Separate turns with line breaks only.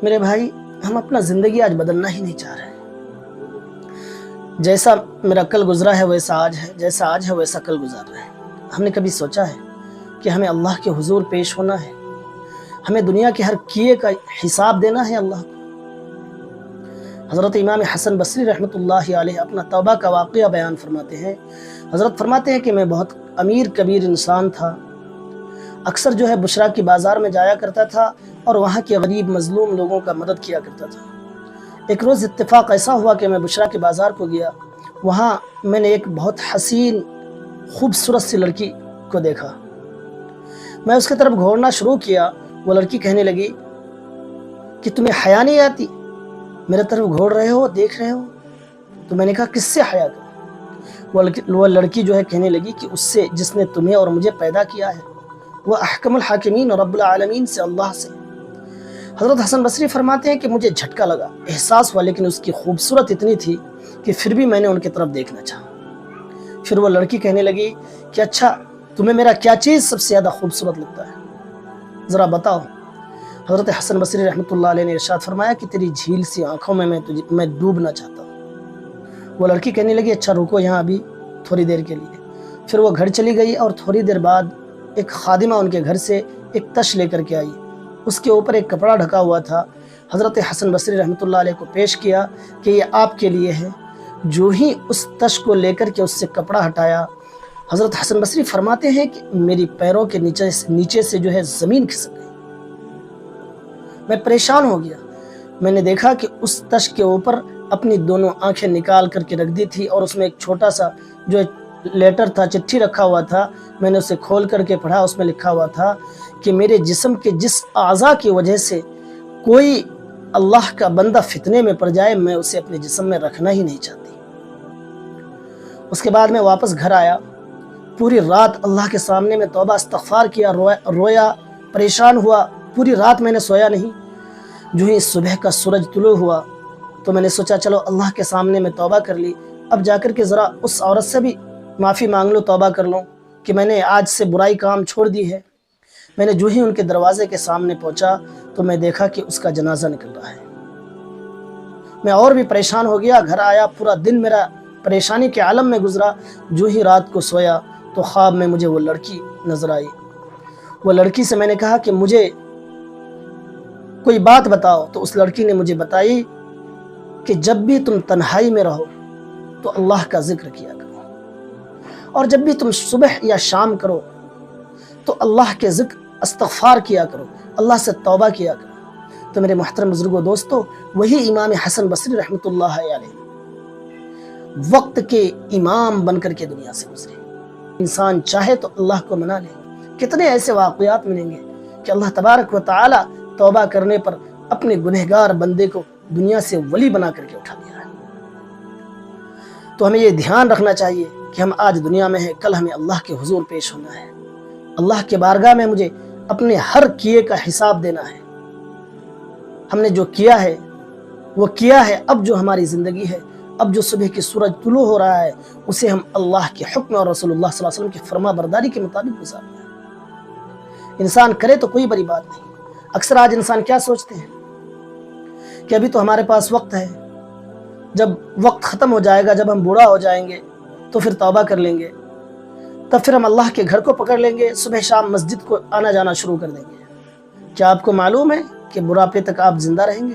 میرے بھائی، ہم اپنا زندگی آج بدلنا ہی نہیں چاہ رہے. جیسا میرا کل گزرا ہے ویسا آج ہے، جیسا آج ہے ویسا کل گزار رہا ہے. ہم نے کبھی سوچا ہے کہ ہمیں اللہ کے حضور پیش ہونا ہے، ہمیں دنیا کے ہر کیے کا حساب دینا ہے اللہ کو. حضرت امام حسن بصری رحمۃ اللہ علیہ اپنا توبہ کا واقعہ بیان فرماتے ہیں. حضرت فرماتے ہیں کہ میں بہت امیر کبیر انسان تھا. اکثر جو ہے بشرا کی بازار میں جایا کرتا تھا اور وہاں کے غریب مظلوم لوگوں کا مدد کیا کرتا تھا. ایک روز اتفاق ایسا ہوا کہ میں بشرا کے بازار کو گیا. وہاں میں نے ایک بہت حسین خوبصورت سی لڑکی کو دیکھا. میں اس کی طرف گھورنا شروع کیا. وہ لڑکی کہنے لگی کہ تمہیں حیا نہیں آتی، میرے طرف گھور رہے ہو، دیکھ رہے ہو. تو میں نے کہا کس سے حیا کروں؟ وہ لڑکی جو ہے کہنے لگی کہ اس سے جس نے تمہیں اور مجھے پیدا کیا ہے، وہ احکم الحاکمین رب العالمین سے، اللہ سے. حضرت حسن بصری فرماتے ہیں کہ مجھے جھٹکا لگا، احساس ہوا، لیکن اس کی خوبصورت اتنی تھی کہ پھر بھی میں نے ان کی طرف دیکھنا چاہا. پھر وہ لڑکی کہنے لگی کہ اچھا تمہیں میرا کیا چیز سب سے زیادہ خوبصورت لگتا ہے، ذرا بتاؤ. حضرت حسن بصری رحمۃ اللہ علیہ نے ارشاد فرمایا کہ تیری جھیل سی آنکھوں میں میں ڈوبنا چاہتا ہوں. وہ لڑکی کہنے لگی اچھا رکو یہاں ابھی تھوڑی دیر کے لیے. پھر وہ گھر چلی گئی اور تھوڑی دیر بعد ایک خادمہ ان کے گھر سے ایک تش لے کر کے آئی. اس کے اوپر ایک کپڑا ڈھکا ہوا تھا. حضرت حسن بصری رحمۃ اللہ علیہ کو پیش کیا کہ یہ آپ کے لیے ہے. جو ہی اس تش کو لے کر کے اس سے کپڑا ہٹایا، حضرت حسن بصری فرماتے ہیں کہ میری پیروں کے نیچے سے جو ہے زمین کھسک گئی. میں پریشان ہو گیا. میں نے دیکھا کہ اس تش کے اوپر اپنی دونوں آنکھیں نکال کر کے رکھ دی تھی اور اس میں ایک چھوٹا سا جو لیٹر تھا، چٹھی رکھا ہوا تھا. میں نے اسے کھول کر کے پڑھا. اس میں لکھا ہوا تھا کہ میرے جسم کے جس اعضاء کی وجہ سے کوئی اللہ کا بندہ فتنے میں پڑ جائے، میں اسے اپنے جسم میں رکھنا ہی نہیں چاہتی. اس کے بعد میں واپس گھر آیا. پوری رات اللہ کے سامنے میں توبہ استغفار کیا، رویا، پریشان ہوا. پوری رات میں نے سویا نہیں. جو ہی صبح کا سورج طلوع ہوا تو میں نے سوچا چلو اللہ کے سامنے میں توبہ کر لی. اب جا کر کے ذرا اس عورت سے بھی معافی مانگ لوں، توبہ کر لوں کہ میں نے آج سے برائی کام چھوڑ دی ہے. میں نے جو ہی ان کے دروازے کے سامنے پہنچا تو میں دیکھا کہ اس کا جنازہ نکل رہا ہے. میں اور بھی پریشان ہو گیا. گھر آیا، پورا دن میرا پریشانی کے عالم میں گزرا. جو ہی رات کو سویا تو خواب میں مجھے وہ لڑکی نظر آئی. وہ لڑکی سے میں نے کہا کہ مجھے کوئی بات بتاؤ. تو اس لڑکی نے مجھے بتائی کہ جب بھی تم تنہائی میں رہو تو اللہ کا ذکر کیا کرو، اور جب بھی تم صبح یا شام کرو تو اللہ کے ذکر استغفار کیا کرو، اللہ سے توبہ کیا کرو. تو میرے محترم بزرگوں دوستو، وہی امام حسن بصری رحمۃ اللہ علیہ وقت کے امام بن کر کے دنیا سے گزرے. انسان چاہے تو اللہ کو منا لے. کتنے ایسے واقعات ملیں گے کہ اللہ تبارک و تعالی توبہ کرنے پر اپنے گنہگار بندے کو دنیا سے ولی بنا کر کے اٹھا لیا ہے. تو ہمیں یہ دھیان رکھنا چاہیے کہ ہم آج دنیا میں ہیں، کل ہمیں اللہ کے حضور پیش ہونا ہے. اللہ کے بارگاہ میں مجھے اپنے ہر کیے کا حساب دینا ہے. ہم نے جو کیا ہے وہ کیا ہے. اب جو ہماری زندگی ہے، اب جو صبح کی سورج طلوع ہو رہا ہے، اسے ہم اللہ کے حکم اور رسول اللہ صلی اللہ علیہ وسلم کی فرما برداری کے مطابق گزارنا ہے. انسان کرے تو کوئی بڑی بات نہیں. اکثر آج انسان کیا سوچتے ہیں کہ ابھی تو ہمارے پاس وقت ہے، جب وقت ختم ہو جائے گا، جب ہم بوڑھا ہو جائیں گے تو پھر توبہ کر لیں گے، تب پھر ہم اللہ کے گھر کو پکڑ لیں گے، صبح شام مسجد کو آنا جانا شروع کر دیں گے. کیا آپ کو معلوم ہے کہ بڑھاپے تک آپ زندہ رہیں گے؟